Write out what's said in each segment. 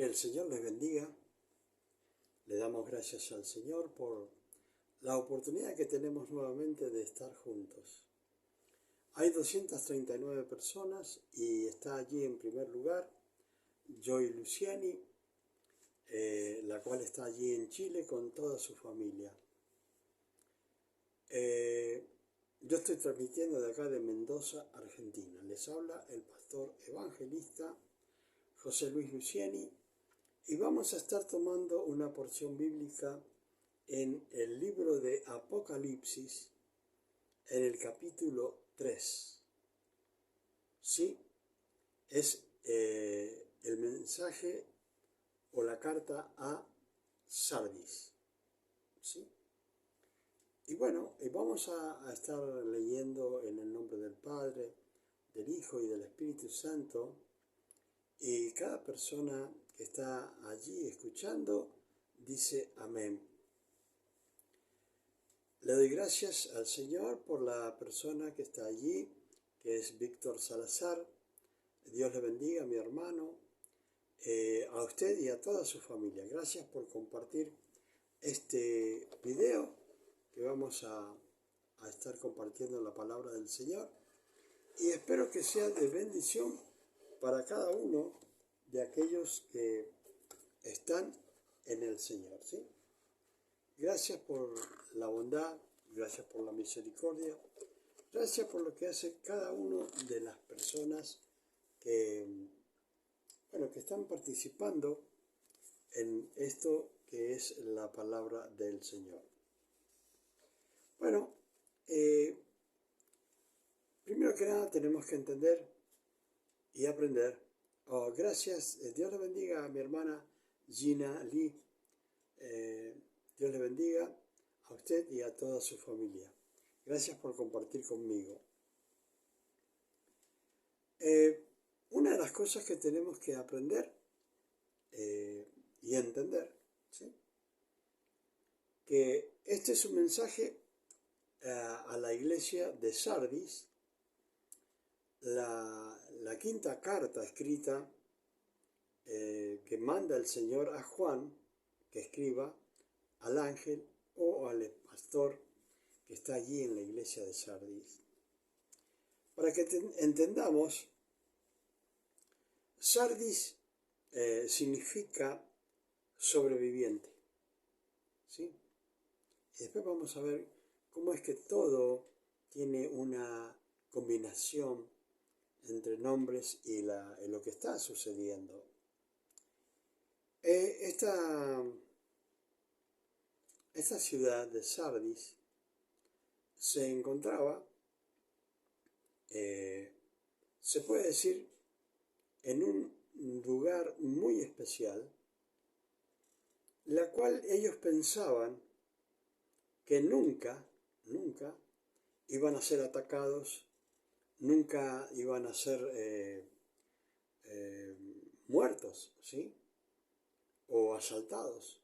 Que el Señor les bendiga. Le damos gracias al Señor por la oportunidad que tenemos nuevamente de estar juntos. Hay 239 personas y está allí en primer lugar Joy Luciani, la cual está allí en Chile con toda su familia. Yo estoy transmitiendo de acá de Mendoza, Argentina. Les habla el pastor evangelista José Luis Luciani y vamos a estar tomando una porción bíblica en el libro de Apocalipsis, en el capítulo 3. ¿Sí? Es el mensaje o la carta a Sardis. ¿Sí? Y bueno, vamos a estar leyendo en el nombre del Padre, del Hijo y del Espíritu Santo. Y cada persona que está allí escuchando dice amén. Le doy gracias al Señor por la persona que está allí, que es Víctor Salazar. Dios le bendiga, mi hermano, a usted y a toda su familia. Gracias por compartir este video que vamos a estar compartiendo la palabra del Señor. Y espero que sea de bendición para cada uno de aquellos que están en el Señor, ¿sí? Gracias por la bondad, gracias por la misericordia, gracias por lo que hace cada uno de las personas que están participando en esto que es la palabra del Señor. Bueno, primero que nada tenemos que entender y aprender. Gracias, Dios le bendiga a mi hermana Gina Lee. Dios le bendiga a usted y a toda su familia. Gracias por compartir conmigo. Una de las cosas que tenemos que aprender y entender, ¿sí? Que este es un mensaje a la iglesia de Sardis, la quinta carta escrita que manda el Señor a Juan que escriba al ángel o al pastor que está allí en la iglesia de Sardis. Para que entendamos, Sardis significa sobreviviente, ¿sí? Y después vamos a ver cómo es que todo tiene una combinación entre nombres y lo que está sucediendo. Esta ciudad de Sardis se encontraba, se puede decir, en un lugar muy especial, la cual ellos pensaban que nunca iban a ser atacados, nunca iban a ser muertos, ¿sí? O asaltados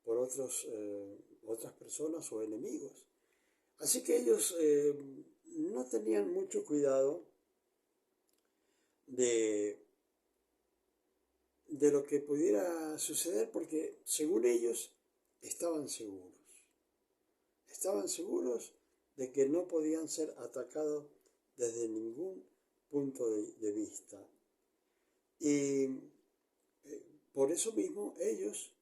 por otras personas o enemigos. Así que ellos no tenían mucho cuidado de lo que pudiera suceder porque según ellos estaban seguros. Estaban seguros de que no podían ser atacados desde ningún punto de vista. Y por eso mismo ellos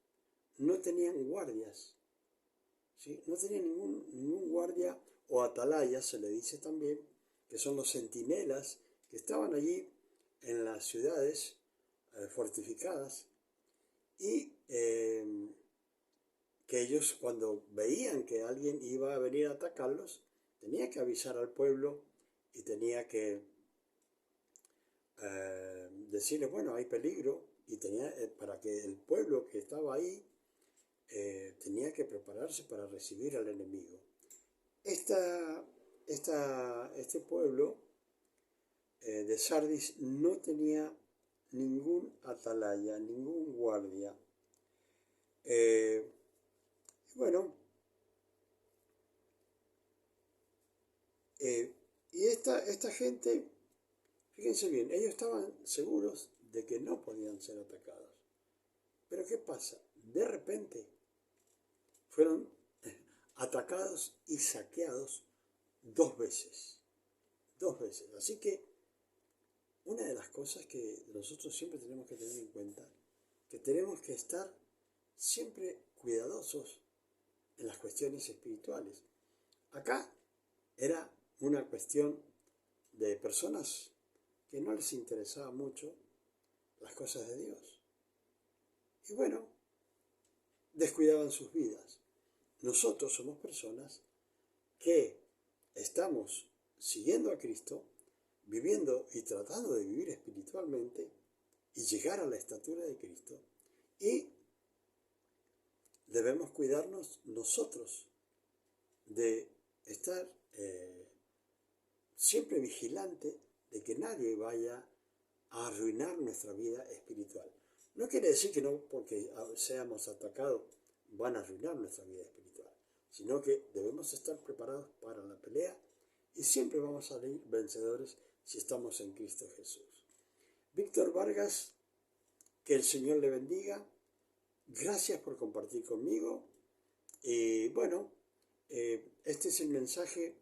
no tenían guardias, ¿sí? No tenían ningún guardia o atalaya, se le dice también, que son los centinelas que estaban allí en las ciudades fortificadas y que ellos cuando veían que alguien iba a venir a atacarlos, tenía que avisar al pueblo y tenía que decirles, bueno, hay peligro, y tenía para que el pueblo que estaba ahí tenía que prepararse para recibir al enemigo. Este pueblo de Sardis no tenía ningún atalaya, ningún guardia. Bueno, y esta gente, fíjense bien, ellos estaban seguros de que no podían ser atacados. Pero ¿qué pasa? De repente fueron atacados y saqueados 2 veces. 2 veces. Así que una de las cosas que nosotros siempre tenemos que tener en cuenta, que tenemos que estar siempre cuidadosos en las cuestiones espirituales. Acá era una cuestión de personas que no les interesaba mucho las cosas de Dios. Y bueno, descuidaban sus vidas. Nosotros somos personas que estamos siguiendo a Cristo, viviendo y tratando de vivir espiritualmente y llegar a la estatura de Cristo. Y debemos cuidarnos nosotros de estar siempre vigilante de que nadie vaya a arruinar nuestra vida espiritual. No quiere decir que no porque seamos atacados van a arruinar nuestra vida espiritual, sino que debemos estar preparados para la pelea y siempre vamos a salir vencedores si estamos en Cristo Jesús. Víctor Vargas, que el Señor le bendiga. Gracias por compartir conmigo. Y bueno, este es el mensaje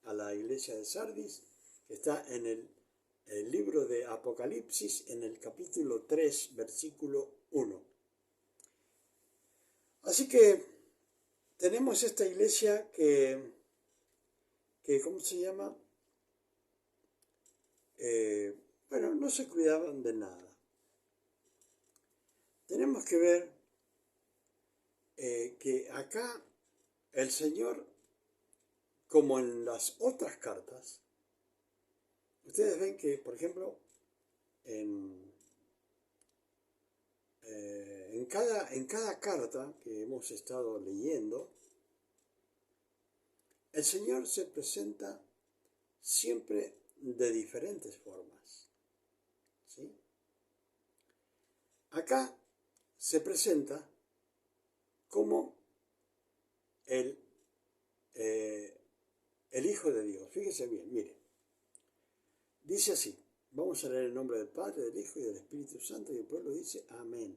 a la iglesia de Sardis, que está en el libro de Apocalipsis, en el capítulo 3, versículo 1. Así que tenemos esta iglesia que ¿cómo se llama? Bueno, no se cuidaban de nada. Tenemos que ver que acá el Señor, como en las otras cartas, ustedes ven que, por ejemplo, en cada carta que hemos estado leyendo, el Señor se presenta siempre de diferentes formas. ¿Sí? Acá se presenta como el Hijo de Dios. Fíjese bien, mire. Dice así, vamos a leer el nombre del Padre, del Hijo y del Espíritu Santo, y el pueblo dice amén.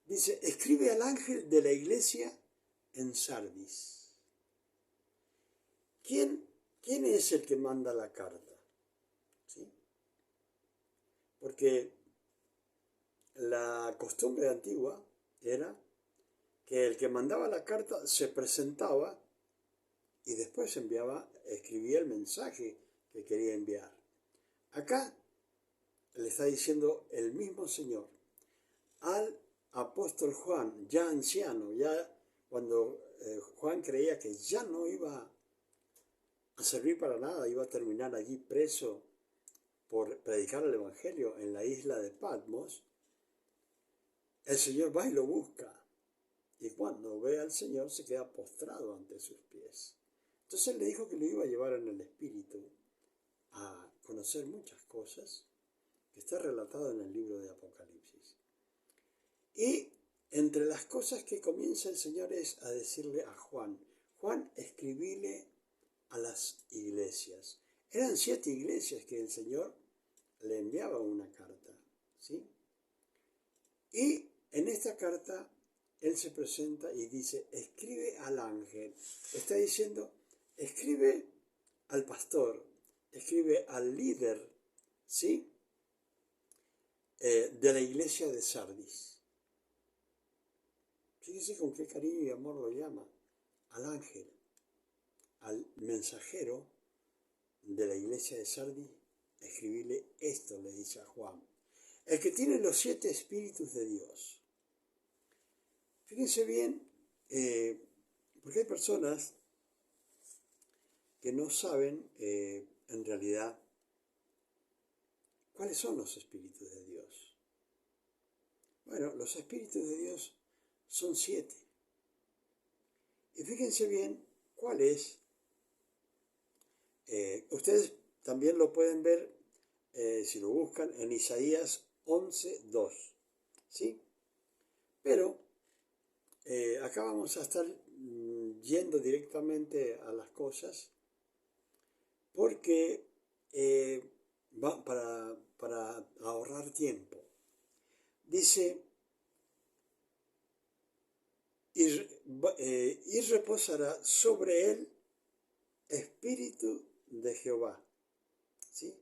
Dice, escribe al ángel de la iglesia en Sardis. ¿Quién es el que manda la carta? ¿Sí? Porque la costumbre antigua era que el que mandaba la carta se presentaba y después escribía el mensaje que quería enviar. Acá le está diciendo el mismo Señor al apóstol Juan, ya anciano, ya cuando Juan creía que ya no iba a servir para nada, iba a terminar allí preso por predicar el Evangelio en la isla de Patmos, el Señor va y lo busca. Y cuando ve al Señor se queda postrado ante sus pies. Entonces él le dijo que lo iba a llevar en el Espíritu a conocer muchas cosas que está relatado en el libro de Apocalipsis. Y entre las cosas que comienza el Señor es a decirle a Juan, escribile a las iglesias. Eran 7 iglesias que el Señor le enviaba una carta, ¿sí? Y en esta carta él se presenta y dice, escribe al ángel. Está diciendo, escribe al pastor, escribe al líder, ¿sí? De la iglesia de Sardis. Fíjese con qué cariño y amor lo llama. Al ángel, al mensajero de la iglesia de Sardis, escribirle esto, le dice a Juan. El que tiene los 7 espíritus de Dios. Fíjense bien, porque hay personas que no saben en realidad cuáles son los espíritus de Dios. Bueno, los espíritus de Dios son 7. Y fíjense bien cuál es. Ustedes también lo pueden ver, si lo buscan, en Isaías 11:2. ¿Sí? Pero acá vamos a estar yendo directamente a las cosas porque para ahorrar tiempo. Dice y reposará sobre él espíritu de Jehová. ¿Sí?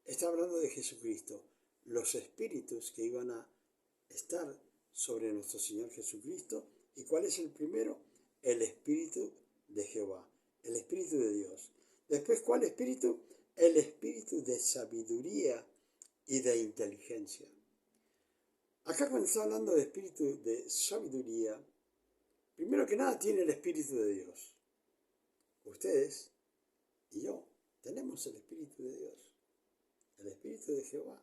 Está hablando de Jesucristo. Los espíritus que iban a estar sobre nuestro Señor Jesucristo. ¿Y cuál es el primero? El espíritu de Jehová, el espíritu de Dios. Después, ¿cuál espíritu? El espíritu de sabiduría y de inteligencia. Acá cuando está hablando de espíritu de sabiduría, primero que nada tiene el espíritu de Dios. Ustedes y yo tenemos el espíritu de Dios, el espíritu de Jehová.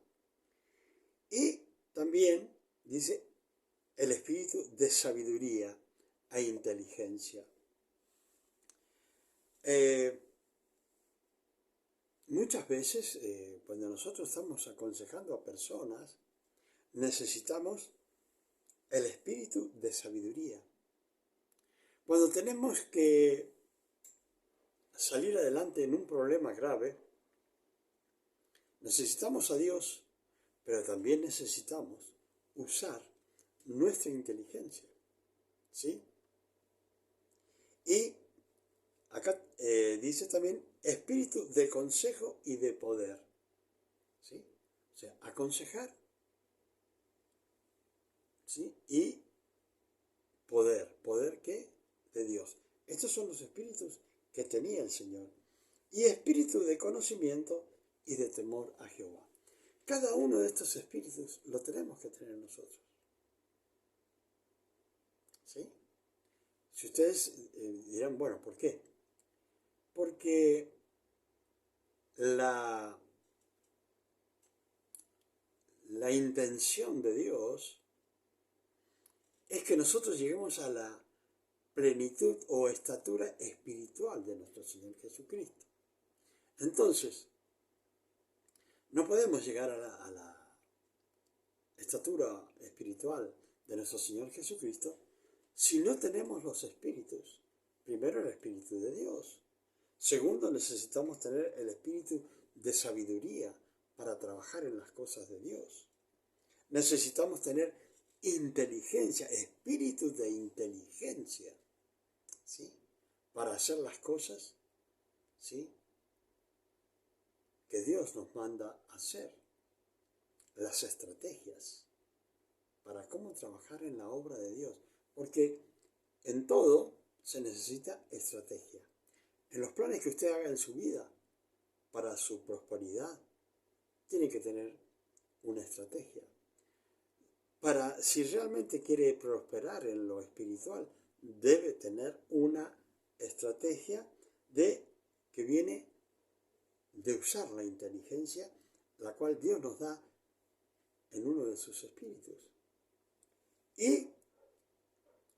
Y también dice el espíritu de sabiduría e inteligencia. Muchas veces cuando nosotros estamos aconsejando a personas, necesitamos el espíritu de sabiduría. Cuando tenemos que salir adelante en un problema grave, necesitamos a Dios, pero también necesitamos usar nuestra inteligencia. ¿Sí? Y acá dice también espíritu de consejo y de poder. ¿Sí? O sea, aconsejar, ¿sí? Y poder. ¿Poder qué? De Dios. Estos son los espíritus que tenía el Señor. Y espíritu de conocimiento y de temor a Jehová. Cada uno de estos espíritus lo tenemos que tener nosotros. ¿Sí? Si ustedes dirán, bueno, ¿por qué? Porque la intención de Dios es que nosotros lleguemos a la plenitud o estatura espiritual de nuestro Señor Jesucristo. Entonces, no podemos llegar a la estatura espiritual de nuestro Señor Jesucristo si no tenemos los espíritus. Primero, el espíritu de Dios. Segundo, necesitamos tener el espíritu de sabiduría para trabajar en las cosas de Dios. Necesitamos tener inteligencia, espíritu de inteligencia, ¿sí? Para hacer las cosas, ¿sí? Que Dios nos manda hacer. Las estrategias para cómo trabajar en la obra de Dios. Porque en todo se necesita estrategia. En los planes que usted haga en su vida para su prosperidad, tiene que tener una estrategia. Si realmente quiere prosperar en lo espiritual, debe tener una estrategia que viene de usar la inteligencia, la cual Dios nos da en uno de sus espíritus. Y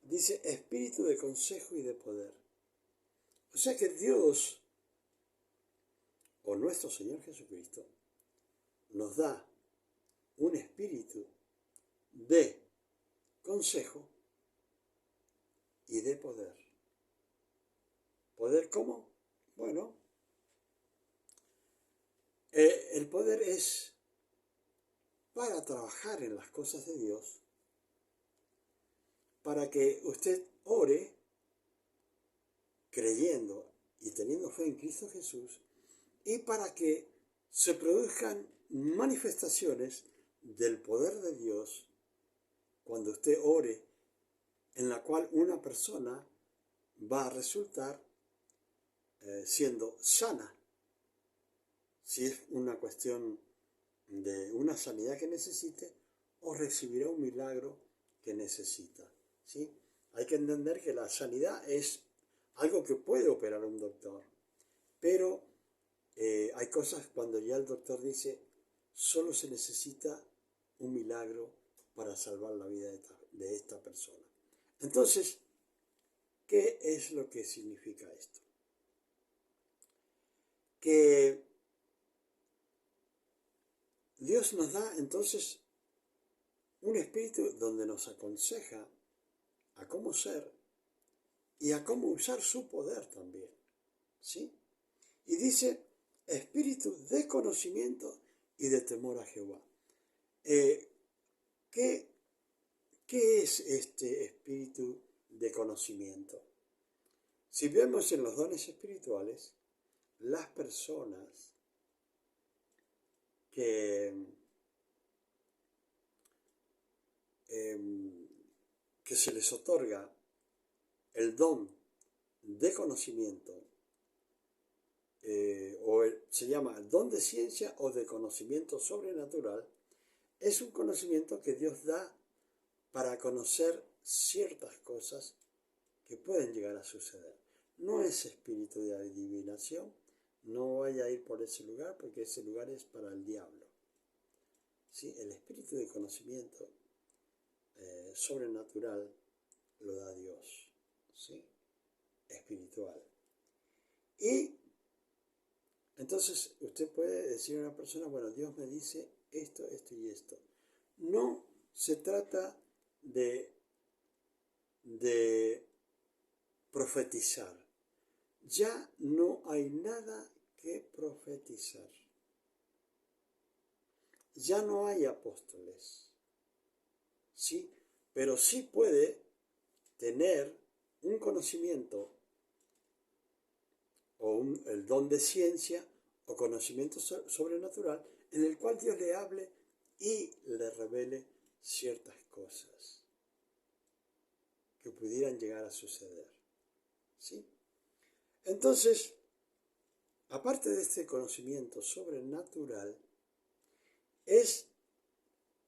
dice espíritu de consejo y de poder. O sea que Dios, o nuestro Señor Jesucristo, nos da un espíritu de consejo y de poder. ¿Poder cómo? Bueno, el poder es para trabajar en las cosas de Dios, para que usted ore creyendo y teniendo fe en Cristo Jesús, y para que se produzcan manifestaciones del poder de Dios cuando usted ore, en la cual una persona va a resultar siendo sana. Si es una cuestión de una sanidad que necesite, o recibirá un milagro que necesita. ¿Sí? Hay que entender que la sanidad es algo que puede operar un doctor, pero hay cosas cuando ya el doctor dice, solo se necesita un milagro para salvar la vida de esta persona. Entonces, ¿qué es lo que significa esto? Que Dios nos da entonces un espíritu donde nos aconseja a cómo ser y a cómo usar su poder también. ¿Sí? Y dice espíritu de conocimiento y de temor a Jehová. ¿Qué es este espíritu de conocimiento. Si vemos en los dones espirituales, las personas que se les otorga el don de conocimiento, se llama don de ciencia o de conocimiento sobrenatural, es un conocimiento que Dios da para conocer ciertas cosas que pueden llegar a suceder. No es espíritu de adivinación, no vaya a ir por ese lugar porque ese lugar es para el diablo. ¿Sí? El espíritu de conocimiento sobrenatural lo da Dios, ¿sí? Espiritual. Y entonces usted puede decir a una persona, bueno, Dios me dice esto, esto y esto. No se trata de profetizar. Ya no hay nada que profetizar. Ya no hay apóstoles. ¿Sí? Pero sí puede tener un conocimiento o el don de ciencia o conocimiento sobrenatural en el cual Dios le hable y le revele ciertas cosas que pudieran llegar a suceder. ¿Sí? Entonces, aparte de este conocimiento sobrenatural, es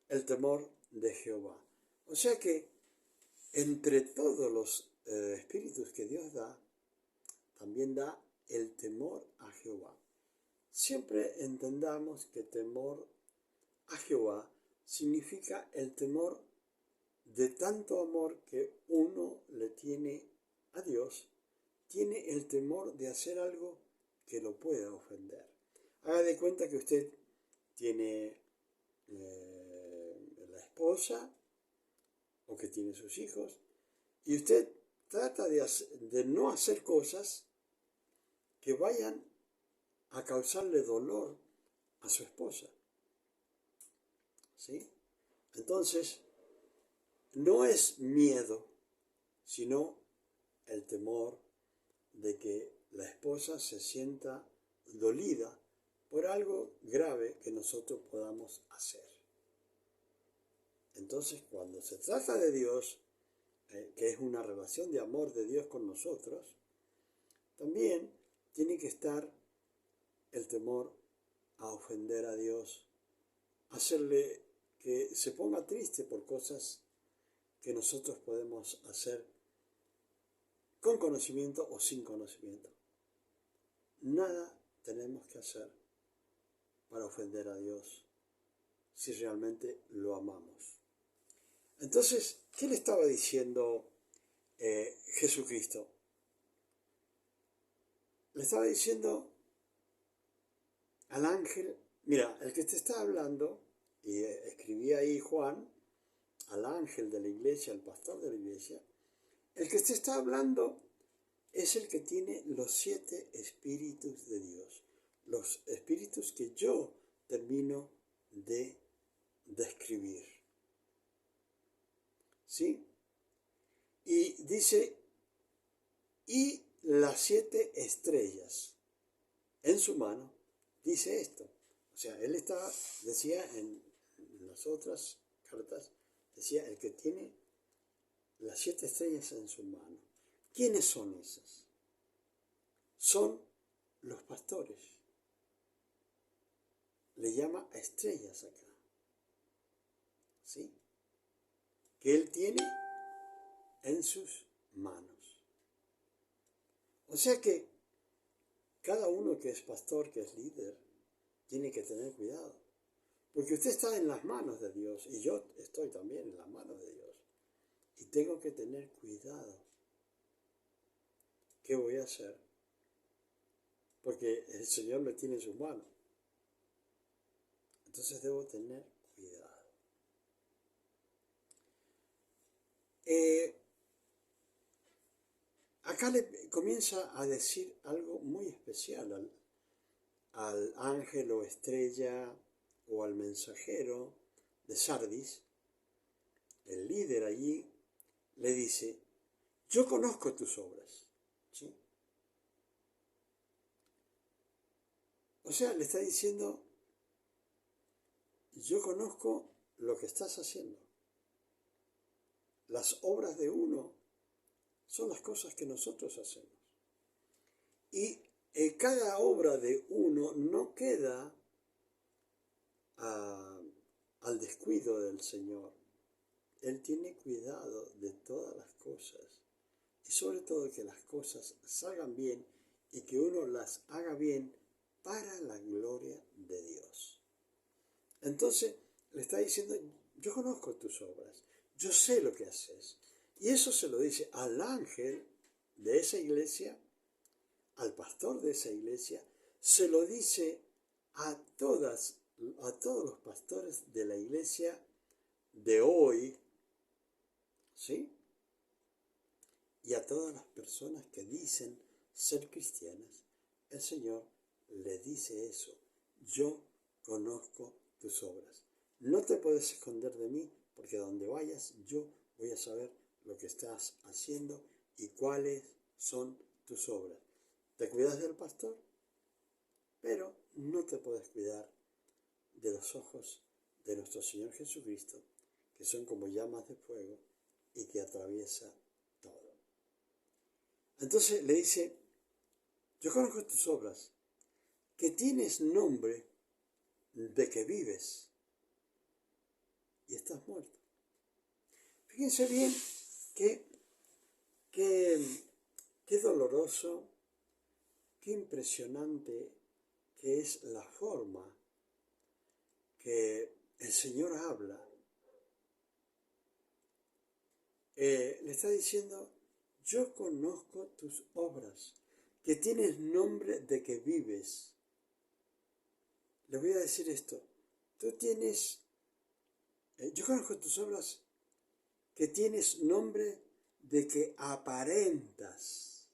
el temor de Jehová. O sea que entre todos los espíritus que Dios da, también da el temor a Jehová. Siempre entendamos que temor a Jehová significa el temor de tanto amor que uno le tiene a Dios, tiene el temor de hacer algo que lo pueda ofender. Haga de cuenta que usted tiene la esposa o que tiene sus hijos y usted trata de no hacer cosas que vayan a causarle dolor a su esposa. ¿Sí? Entonces, no es miedo, sino el temor de que la esposa se sienta dolida por algo grave que nosotros podamos hacer. Entonces, cuando se trata de Dios, que es una relación de amor de Dios con nosotros, también tiene que estar el temor a ofender a Dios, hacerle que se ponga triste por cosas que nosotros podemos hacer con conocimiento o sin conocimiento. Nada tenemos que hacer para ofender a Dios si realmente lo amamos. Entonces, ¿qué le estaba diciendo Jesucristo? Le estaba diciendo al ángel, mira, el que te está hablando, y escribía ahí Juan, al ángel de la iglesia, al pastor de la iglesia, el que te está hablando es el que tiene los 7 espíritus de Dios, los espíritus que yo termino de describir. ¿Sí? Y dice, y las 7 estrellas en su mano, dice esto. O sea, él decía en las otras cartas, decía el que tiene las 7 estrellas en su mano. ¿Quiénes son esas? Son los pastores. Le llama estrellas acá. ¿Sí? Que él tiene en sus manos. O sea que cada uno que es pastor, que es líder, tiene que tener cuidado. Porque usted está en las manos de Dios y yo estoy también en las manos de Dios. Y tengo que tener cuidado. ¿Qué voy a hacer? Porque el Señor me tiene en sus manos. Entonces debo tener cuidado. Acá le comienza a decir algo muy especial al ángel o estrella o al mensajero de Sardis. El líder allí le dice yo conozco tus obras. ¿Sí? O sea, le está diciendo, yo conozco lo que estás haciendo. Las obras de uno son las cosas que nosotros hacemos. Y cada obra de uno no queda al descuido del Señor. Él tiene cuidado de todas las cosas. Y sobre todo que las cosas salgan bien y que uno las haga bien para la gloria de Dios. Entonces le está diciendo, yo conozco tus obras, yo sé lo que haces. Y eso se lo dice al ángel de esa iglesia, al pastor de esa iglesia, se lo dice a todos los pastores de la iglesia de hoy, ¿sí? Y a todas las personas que dicen ser cristianas, el Señor le dice eso. Yo conozco tus obras. No te puedes esconder de mí, porque donde vayas yo voy a saber lo que estás haciendo y cuáles son tus obras. Te cuidas del pastor, pero no te puedes cuidar de los ojos de nuestro Señor Jesucristo, que son como llamas de fuego y que atraviesa todo. Entonces le dice, yo conozco tus obras, que tienes nombre de que vives y estás muerto. Fíjense bien qué doloroso, qué impresionante que es la forma que el Señor habla. Le está diciendo, yo conozco tus obras, que tienes nombre de que vives. Le voy a decir esto, tú tienes, yo conozco tus obras, que tienes nombre de que aparentas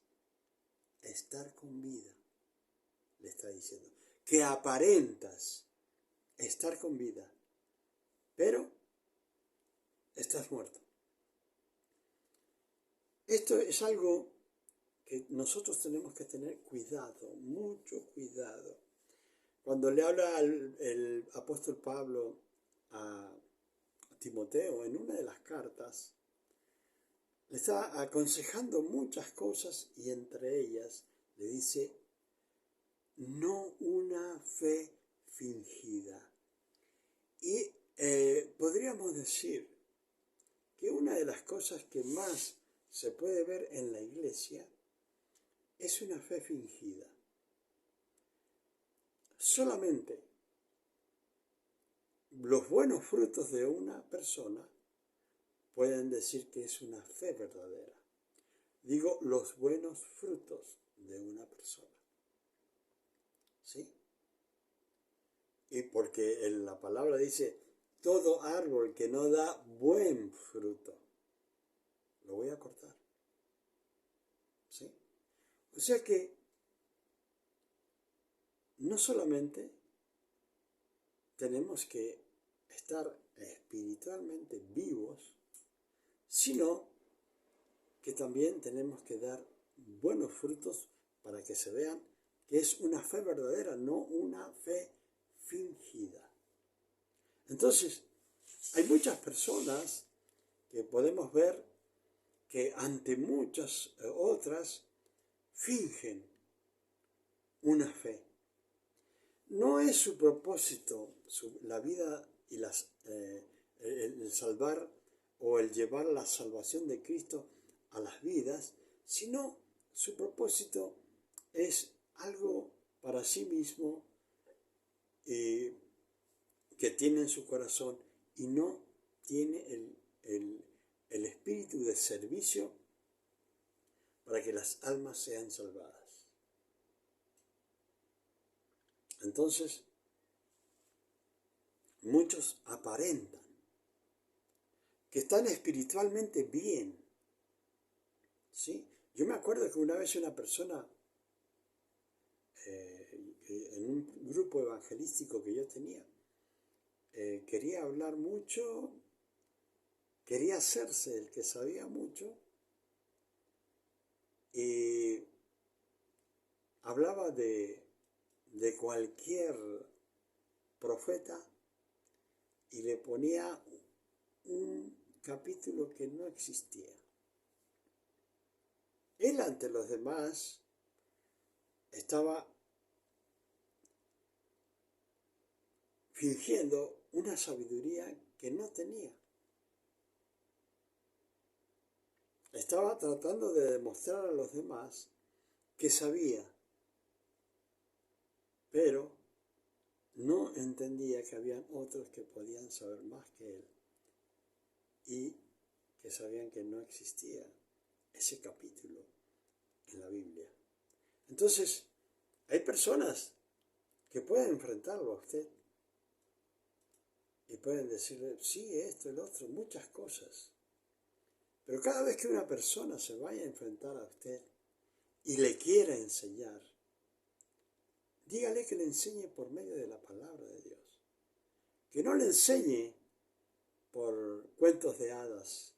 estar con vida, le está diciendo, que aparentas estar con vida, pero estás muerto. Esto es algo que nosotros tenemos que tener cuidado, mucho cuidado. Cuando le habla el apóstol Pablo a Timoteo en una de las cartas, le está aconsejando muchas cosas y entre ellas le dice, no una fe fingida. Y podríamos decir que una de las cosas que más se puede ver en la iglesia es una fe fingida. Solamente los buenos frutos de una persona pueden decir que es una fe verdadera. Digo, los buenos frutos de una persona. ¿Sí? Y porque en la palabra dice, todo árbol que no da buen fruto, lo voy a cortar. ¿Sí? O sea que no solamente tenemos que estar espiritualmente vivos, sino que también tenemos que dar buenos frutos para que se vean que es una fe verdadera, no una fe fingida. Entonces, hay muchas personas que podemos ver que ante muchas otras fingen una fe. No es su propósito la vida y el salvar o el llevar la salvación de Cristo a las vidas, sino su propósito es algo para sí mismo que tiene en su corazón y no tiene el espíritu de servicio para que las almas sean salvadas. Entonces, muchos aparentan que están espiritualmente bien. ¿Sí? Yo me acuerdo que una vez una persona en un grupo evangelístico que yo tenía, quería hablar mucho, quería hacerse el que sabía mucho, y hablaba de cualquier profeta y le ponía un capítulo que no existía. Él ante los demás estaba fingiendo una sabiduría que no tenía. Estaba tratando de demostrar a los demás que sabía, pero no entendía que habían otros que podían saber más que él y que sabían que no existía ese capítulo en la Biblia. Entonces, hay personas que pueden enfrentarlo a usted y pueden decirle, sí, esto, el otro, muchas cosas. Pero cada vez que una persona se vaya a enfrentar a usted y le quiera enseñar, dígale que le enseñe por medio de la palabra de Dios. Que no le enseñe por cuentos de hadas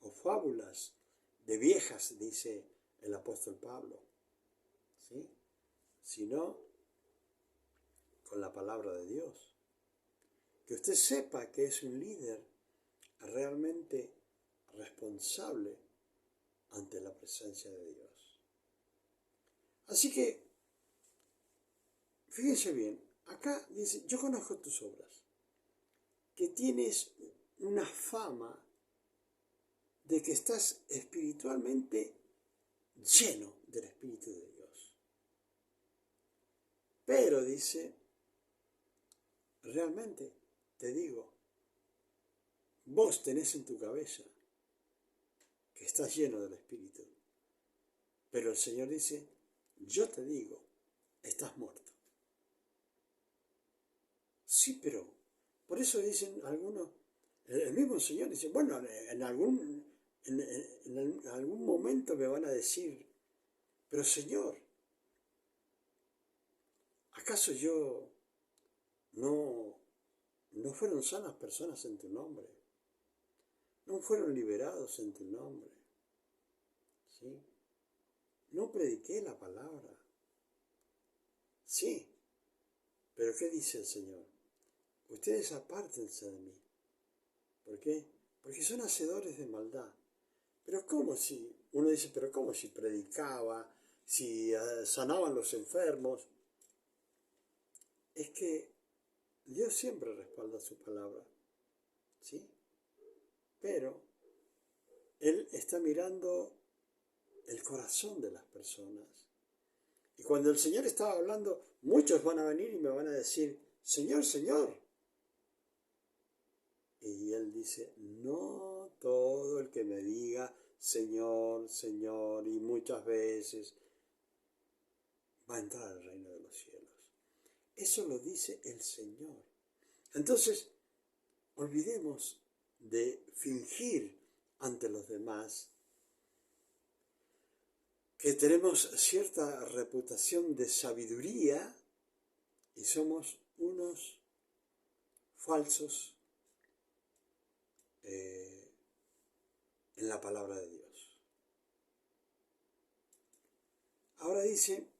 o fábulas de viejas, dice el apóstol Pablo, ¿sí? Sino con la palabra de Dios. Que usted sepa que es un líder realmente responsable ante la presencia de Dios. Así que, fíjense bien, acá dice, yo conozco tus obras, que tienes una fama de que estás espiritualmente lleno del Espíritu de Dios. Pero dice, realmente te digo, vos tenés en tu cabeza que estás lleno del Espíritu. Pero el Señor dice, yo te digo, estás muerto. Sí, pero por eso dicen algunos, el mismo Señor dice, bueno, en algún momento me van a decir, pero Señor, ¿acaso yo no fueron sanas personas en tu nombre? ¿No fueron liberados en tu nombre? ¿Sí? No prediqué la palabra. Sí, pero ¿qué dice el Señor? Ustedes apártense de mí. ¿Por qué? Porque son hacedores de maldad. Pero ¿cómo si? Uno dice, pero ¿cómo si predicaba? Si sanaban los enfermos. Es que Dios siempre respalda su palabra. ¿Sí? Pero Él está mirando el corazón de las personas. Y cuando el Señor estaba hablando, muchos van a venir y me van a decir, Señor, Señor. Y Él dice, no todo el que me diga, Señor, Señor, y muchas veces, va a entrar al reino de los cielos. Eso lo dice el Señor. Entonces, olvidemos de fingir ante los demás que tenemos cierta reputación de sabiduría y somos unos falsos en la palabra de Dios. Ahora dice,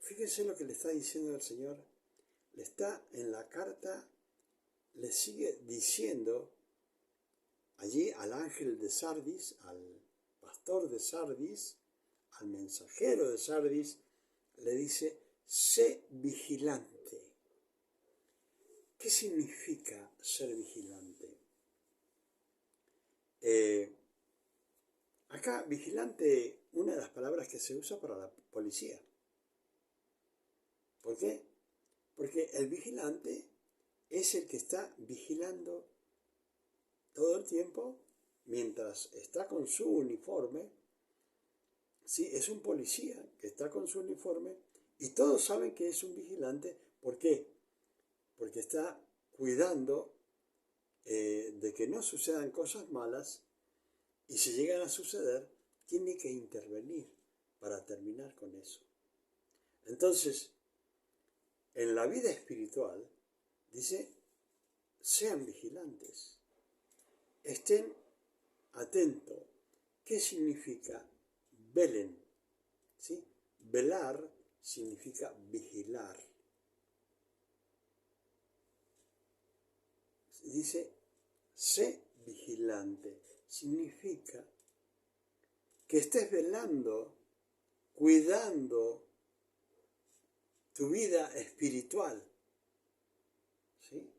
fíjense lo que le está diciendo el Señor, le está en la carta, le sigue diciendo allí al ángel de Sardis, al pastor de Sardis, al mensajero de Sardis, le dice, sé vigilante. ¿Qué significa ser vigilante? Acá, vigilante, una de las palabras que se usa para la policía. ¿Por qué? Porque el vigilante es el que está vigilando todo el tiempo mientras está con su uniforme. Sí, es un policía que está con su uniforme y todos saben que es un vigilante. ¿Por qué? Porque está cuidando de que no sucedan cosas malas y si llegan a suceder, tiene que intervenir para terminar con eso. Entonces, en la vida espiritual, dice, sean vigilantes, estén atentos. ¿Qué significa velen, ¿sí? Velar significa vigilar. Dice, sé vigilante. Significa que estés velando, cuidando tu vida espiritual, ¿sí?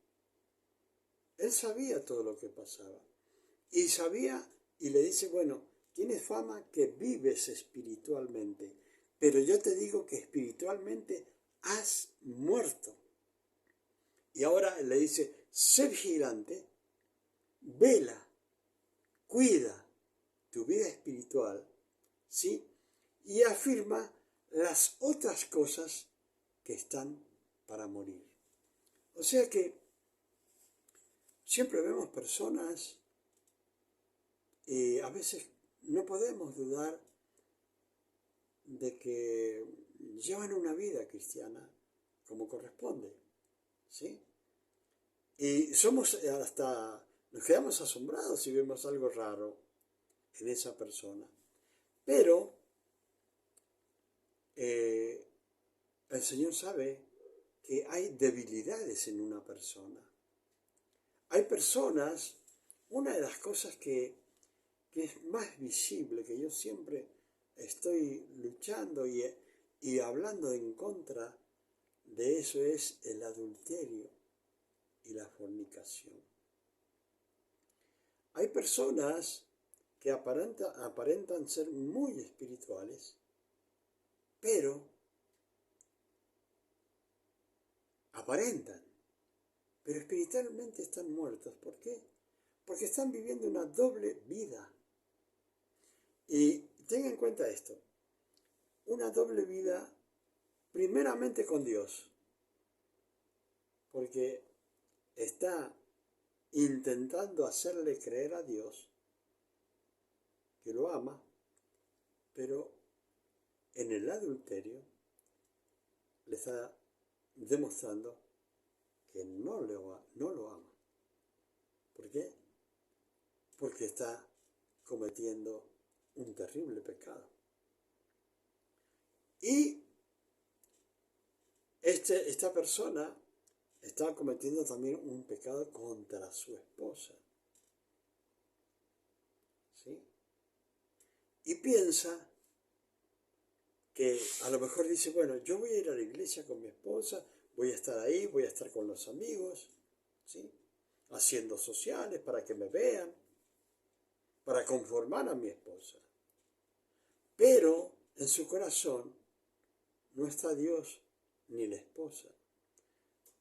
Él sabía todo lo que pasaba. Y sabía, y le dice, bueno, tienes fama que vives espiritualmente, pero yo te digo que espiritualmente has muerto. Y ahora le dice, sé vigilante, vela, cuida tu vida espiritual, ¿sí? Y afirma las otras cosas que están para morir. O sea que siempre vemos personas y a veces no podemos dudar de que llevan una vida cristiana como corresponde, ¿sí? Y nos quedamos asombrados si vemos algo raro en esa persona. Pero el Señor sabe que hay debilidades en una persona. Hay personas, una de las cosas que es más visible, que yo siempre estoy luchando y hablando en contra de eso, es el adulterio y la fornicación. Hay personas que aparentan ser muy espirituales, pero aparentan, pero espiritualmente están muertos. ¿Por qué? Porque están viviendo una doble vida. Y tenga en cuenta esto, una doble vida primeramente con Dios, porque está intentando hacerle creer a Dios que lo ama, pero en el adulterio le está demostrando que no lo ama. ¿Por qué? Porque está cometiendo un terrible pecado. Y esta persona está cometiendo también un pecado contra su esposa, ¿sí? Y piensa que a lo mejor dice, bueno, yo voy a ir a la iglesia con mi esposa, voy a estar ahí, voy a estar con los amigos, ¿sí? Haciendo sociales para que me vean, para conformar a mi esposa. Pero en su corazón no está Dios ni la esposa.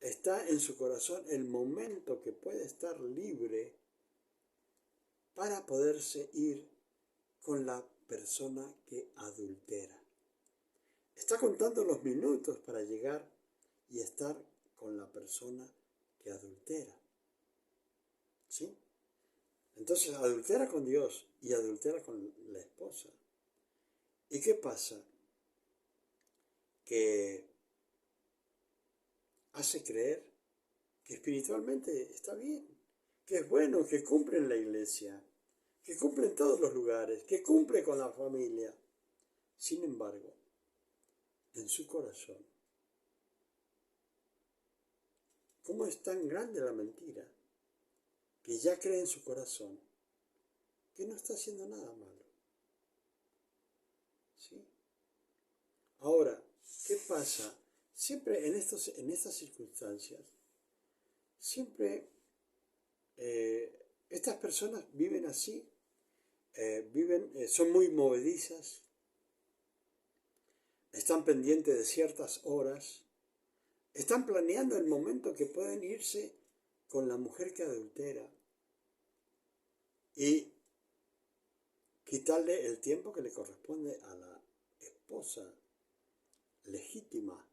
Está en su corazón el momento que puede estar libre para poderse ir con la persona que adultera. Está contando los minutos para llegar y estar con la persona que adultera, ¿sí? Entonces adultera con Dios y adultera con la esposa. ¿Y qué pasa? Que hace creer que espiritualmente está bien, que es bueno, que cumple en la iglesia, que cumple en todos los lugares, que cumple con la familia. Sin embargo, en su corazón, ¿cómo es tan grande la mentira? Que ya cree en su corazón que no está haciendo nada malo, ¿sí? Ahora, ¿qué pasa? Siempre en estas circunstancias, siempre estas personas viven así, son muy movedizas, están pendientes de ciertas horas, están planeando el momento que pueden irse con la mujer que adultera y quitarle el tiempo que le corresponde a la esposa legítima.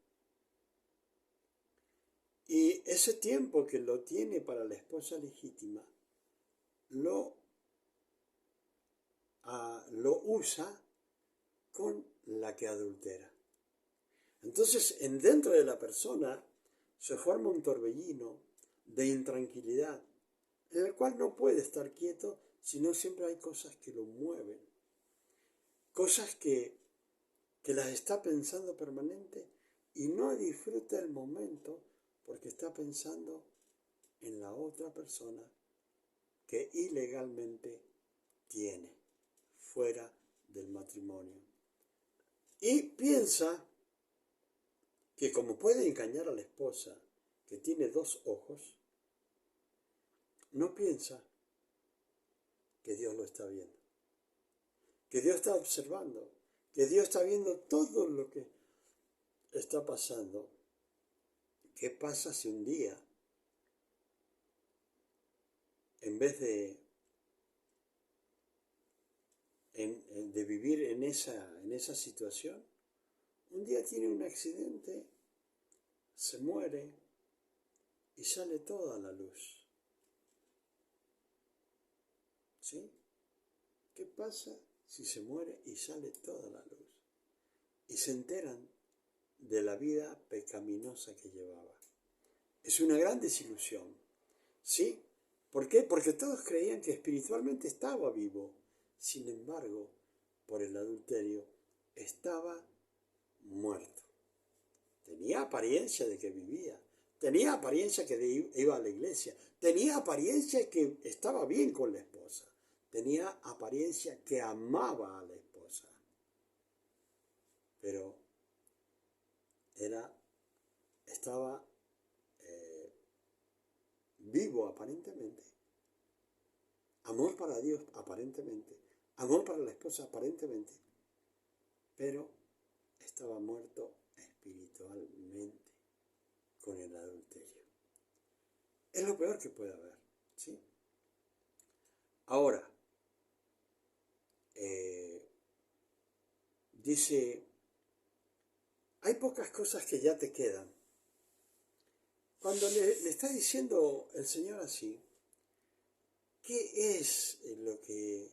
Y ese tiempo que lo tiene para la esposa legítima, lo usa con la que adultera. Entonces, dentro de la persona se forma un torbellino de intranquilidad, en el cual no puede estar quieto, sino siempre hay cosas que lo mueven. cosas que las está pensando permanente y no disfruta el momento porque está pensando en la otra persona que ilegalmente tiene fuera del matrimonio. Y piensa que como puede engañar a la esposa que tiene dos ojos, no piensa que Dios lo está viendo, que Dios está observando, que Dios está viendo todo lo que está pasando. ¿Qué pasa si un día, en vez de vivir en esa situación, un día tiene un accidente, se muere y sale toda la luz? ¿Sí? ¿Qué pasa si se muere y sale toda la luz? Y se enteran de la vida pecaminosa que llevaba. Es una gran desilusión. ¿Sí? ¿Por qué? Porque todos creían que espiritualmente estaba vivo. Sin embargo, por el adulterio, estaba muerto. Tenía apariencia de que vivía. Tenía apariencia que iba a la iglesia. Tenía apariencia que estaba bien con la esposa. Tenía apariencia que amaba a la esposa. Pero estaba vivo aparentemente. Amor para Dios aparentemente. Amor para la esposa aparentemente. Pero estaba muerto espiritualmente con el adulterio. Es lo peor que puede haber, ¿sí? Ahora, dice, hay pocas cosas que ya te quedan. Cuando le está diciendo el Señor así, ¿qué es lo que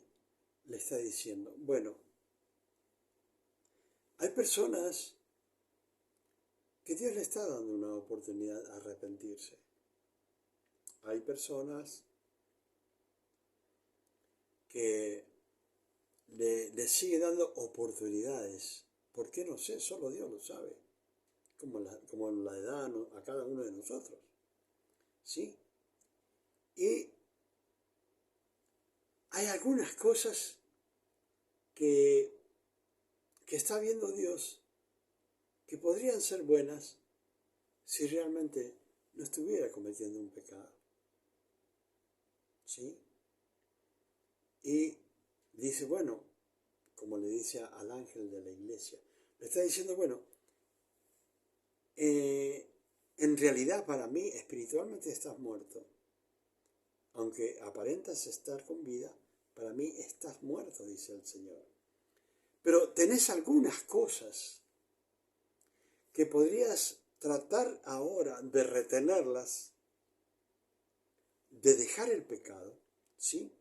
le está diciendo? Bueno, hay personas que Dios le está dando una oportunidad a arrepentirse. Hay personas que le sigue dando oportunidades. ¿Por qué? No sé, solo Dios lo sabe. Como la da a cada uno de nosotros. ¿Sí? Y hay algunas cosas que está viendo Dios que podrían ser buenas si realmente no estuviera cometiendo un pecado. ¿Sí? Y dice, bueno, como le dice al ángel de la iglesia, le está diciendo, bueno, en realidad para mí espiritualmente estás muerto. Aunque aparentas estar con vida, para mí estás muerto, dice el Señor. Pero tenés algunas cosas que podrías tratar ahora de retenerlas, de dejar el pecado, ¿sí?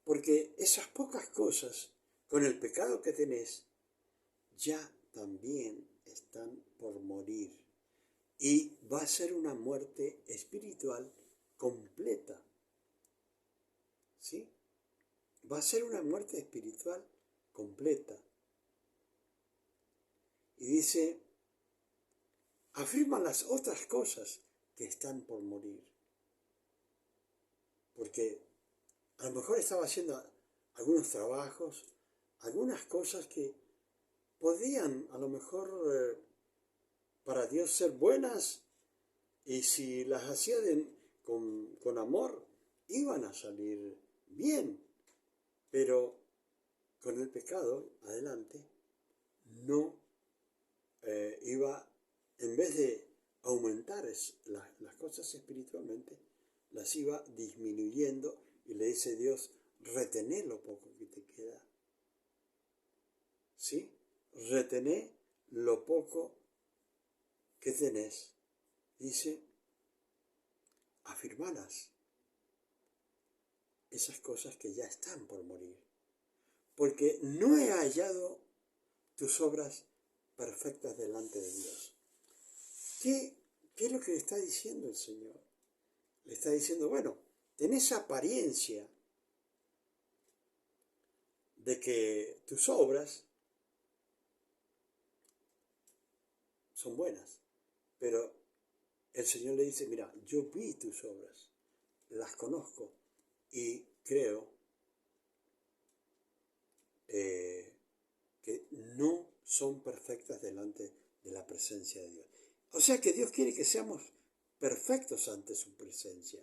Porque esas pocas cosas, con el pecado que tenés, ya también están por morir. Y va a ser una muerte espiritual completa. ¿Sí? Va a ser una muerte espiritual completa. Y dice, afirma las otras cosas que están por morir. Porque a lo mejor estaba haciendo algunos trabajos, algunas cosas que podían a lo mejor para Dios ser buenas, y si las hacía con amor, iban a salir bien. Pero con el pecado, adelante, no iba, en vez de aumentar las cosas espiritualmente, las iba disminuyendo, y le dice Dios, retené lo poco que te queda. ¿Sí? Retené lo poco que tenés. Dice, afirmalas esas cosas que ya están por morir. Porque no he hallado tus obras perfectas delante de Dios. ¿Qué es lo que le está diciendo el Señor? Le está diciendo, bueno, tenés apariencia de que tus obras son buenas, pero el Señor le dice, mira, yo vi tus obras, las conozco y creo que no son perfectas delante de la presencia de Dios. O sea que Dios quiere que seamos perfectos ante su presencia.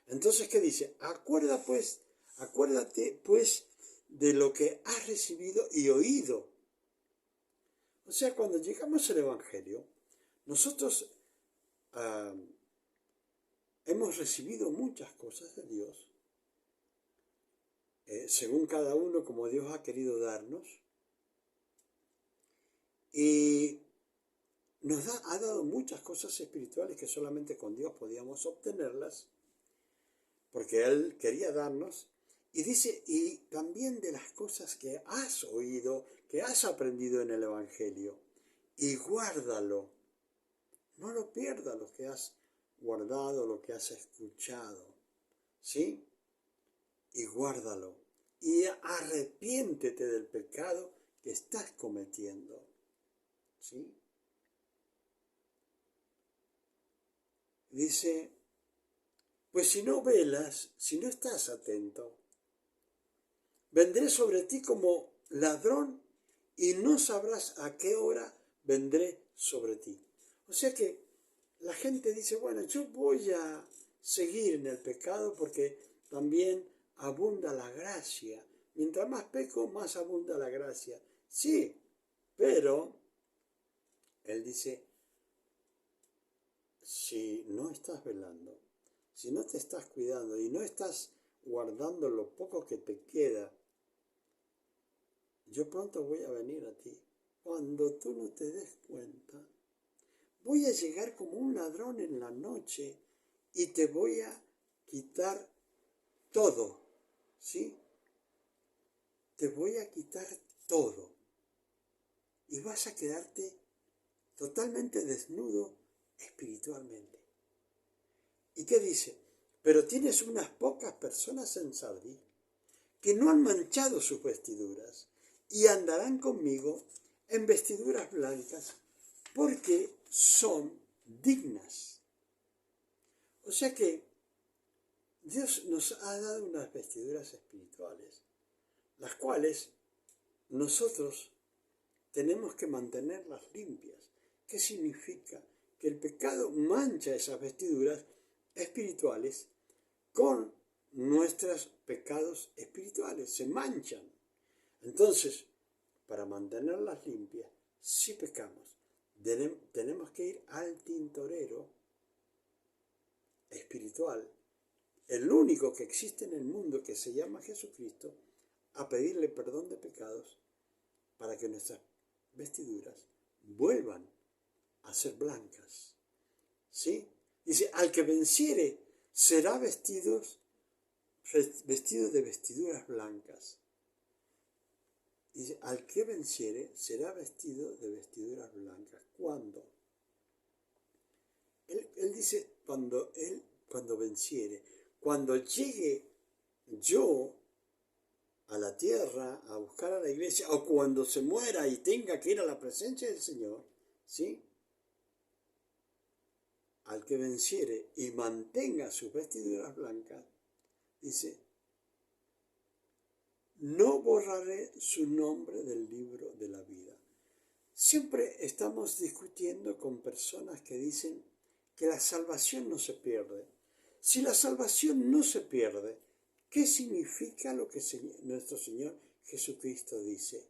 Entonces, ¿qué dice? Acuérdate pues de lo que has recibido y oído. O sea, cuando llegamos al Evangelio, nosotros hemos recibido muchas cosas de Dios, según cada uno como Dios ha querido darnos, y ha dado muchas cosas espirituales que solamente con Dios podíamos obtenerlas, porque Él quería darnos, y dice, y también de las cosas que has oído, que has aprendido en el Evangelio, y guárdalo, no lo pierdas lo que has guardado, lo que has escuchado, ¿sí? Y guárdalo, y arrepiéntete del pecado que estás cometiendo, ¿sí? Dice, pues si no velas, si no estás atento, vendré sobre ti como ladrón y no sabrás a qué hora vendré sobre ti. O sea que la gente dice, bueno, yo voy a seguir en el pecado porque también abunda la gracia. Mientras más peco, más abunda la gracia. Sí, pero él dice, si no estás velando, si no te estás cuidando y no estás guardando lo poco que te queda, yo pronto voy a venir a ti. Cuando tú no te des cuenta, voy a llegar como un ladrón en la noche y te voy a quitar todo, ¿sí? Te voy a quitar todo. Y vas a quedarte totalmente desnudo espiritualmente. ¿Y qué dice? Pero tienes unas pocas personas en Sardis que no han manchado sus vestiduras y andarán conmigo en vestiduras blancas porque son dignas. O sea que Dios nos ha dado unas vestiduras espirituales, las cuales nosotros tenemos que mantenerlas limpias. ¿Qué significa? Que el pecado mancha esas vestiduras espirituales con nuestros pecados espirituales, se manchan. Entonces, para mantenerlas limpias, si pecamos, tenemos que ir al tintorero espiritual, el único que existe en el mundo que se llama Jesucristo, a pedirle perdón de pecados para que nuestras vestiduras vuelvan a ser blancas. ¿Sí? Dice, al que venciere será vestido de vestiduras blancas. Dice, al que venciere será vestido de vestiduras blancas. ¿Cuándo? Él dice, cuando venciere, cuando llegue yo a la tierra a buscar a la iglesia, o cuando se muera y tenga que ir a la presencia del Señor, ¿sí? Al que venciere y mantenga sus vestiduras blancas, dice, no borraré su nombre del libro de la vida. Siempre estamos discutiendo con personas que dicen que la salvación no se pierde. Si la salvación no se pierde, ¿qué significa lo que nuestro Señor Jesucristo dice?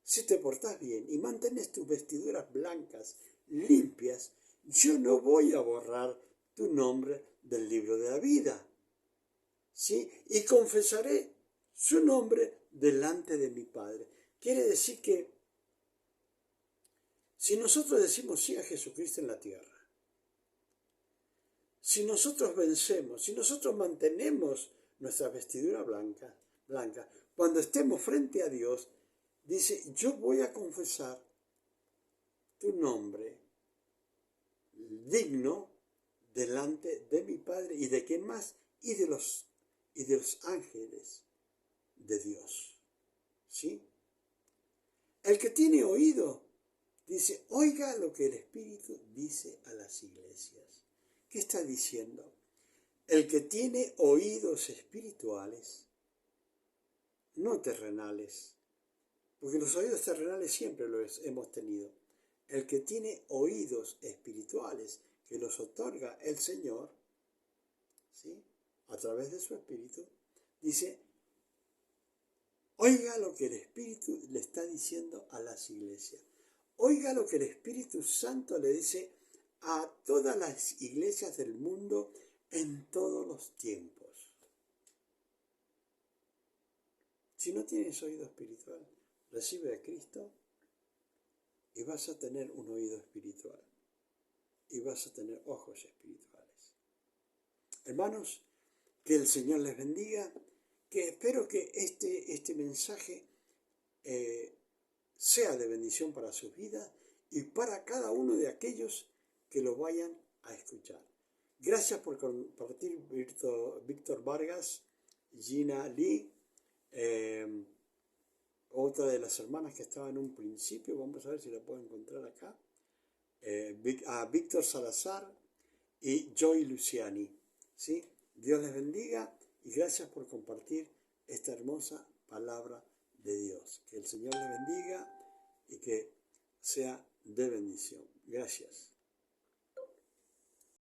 Si te portás bien y mantienes tus vestiduras blancas, limpias, yo no voy a borrar tu nombre del libro de la vida. ¿Sí? Y confesaré su nombre delante de mi Padre. Quiere decir que si nosotros decimos sí a Jesucristo en la tierra, si nosotros vencemos, si nosotros mantenemos nuestra vestidura blanca, cuando estemos frente a Dios, dice, yo voy a confesar tu nombre digno delante de mi Padre y de quién más, y de los ángeles. de Dios. ¿Sí? El que tiene oído, dice, oiga lo que el Espíritu dice a las iglesias. ¿Qué está diciendo? El que tiene oídos espirituales, no terrenales, porque los oídos terrenales siempre los hemos tenido. El que tiene oídos espirituales, que los otorga el Señor, ¿sí?, a través de su Espíritu, dice, oiga lo que el Espíritu le está diciendo a las iglesias. Oiga lo que el Espíritu Santo le dice a todas las iglesias del mundo en todos los tiempos. Si no tienes oído espiritual, recibe a Cristo y vas a tener un oído espiritual y vas a tener ojos espirituales. Hermanos, que el Señor les bendiga, que espero que este mensaje sea de bendición para sus vidas y para cada uno de aquellos que lo vayan a escuchar. Gracias por compartir, Víctor Vargas, Gina Lee, otra de las hermanas que estaba en un principio, vamos a ver si la puedo encontrar acá, a Víctor Salazar y Joy Luciani. ¿Sí? Dios les bendiga y gracias por compartir esta hermosa palabra de Dios. Que el Señor les bendiga y que sea de bendición. Gracias.